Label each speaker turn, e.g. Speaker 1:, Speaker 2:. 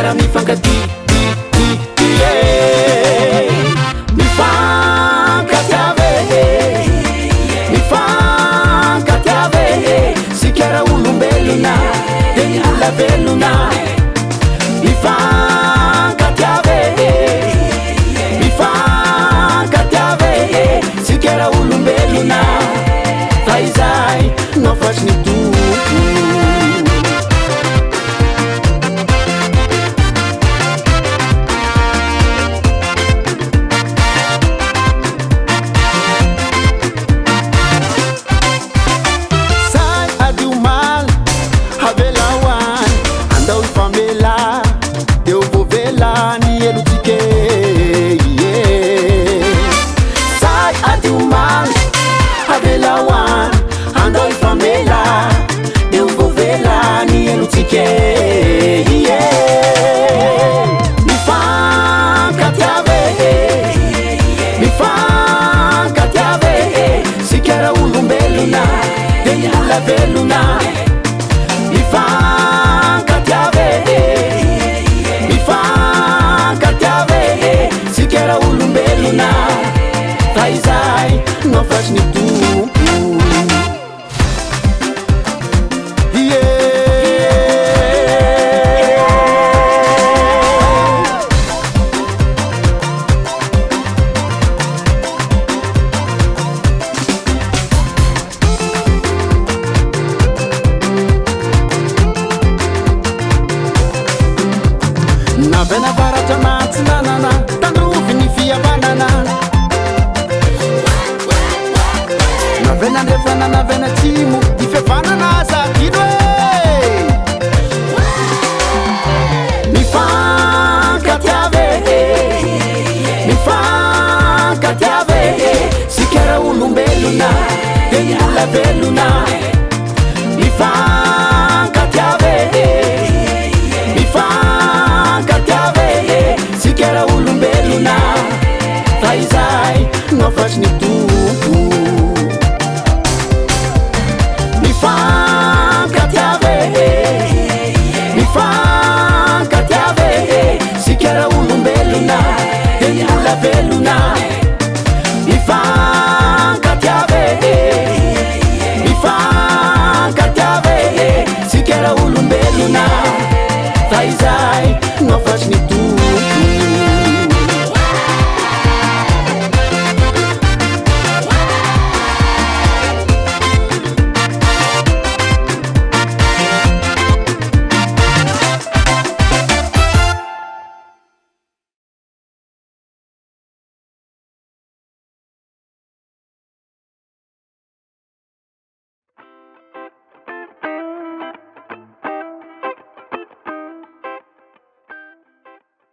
Speaker 1: tsara mifankatiava mifankatiava sikara olombelona de mbola velona mifankatiava sikara olombelona fa izay nofatsy ny tompo mifankatiava sikara olombelona de mbola velona mifankatiava sikara olombelona fa izay nofatsy ny tompo navena varatra matsinanana tandroviny fiavanana navena ndrefana navena tsimo ny fiavanana zakino e mifankatiava sikara olombelona de mbola velona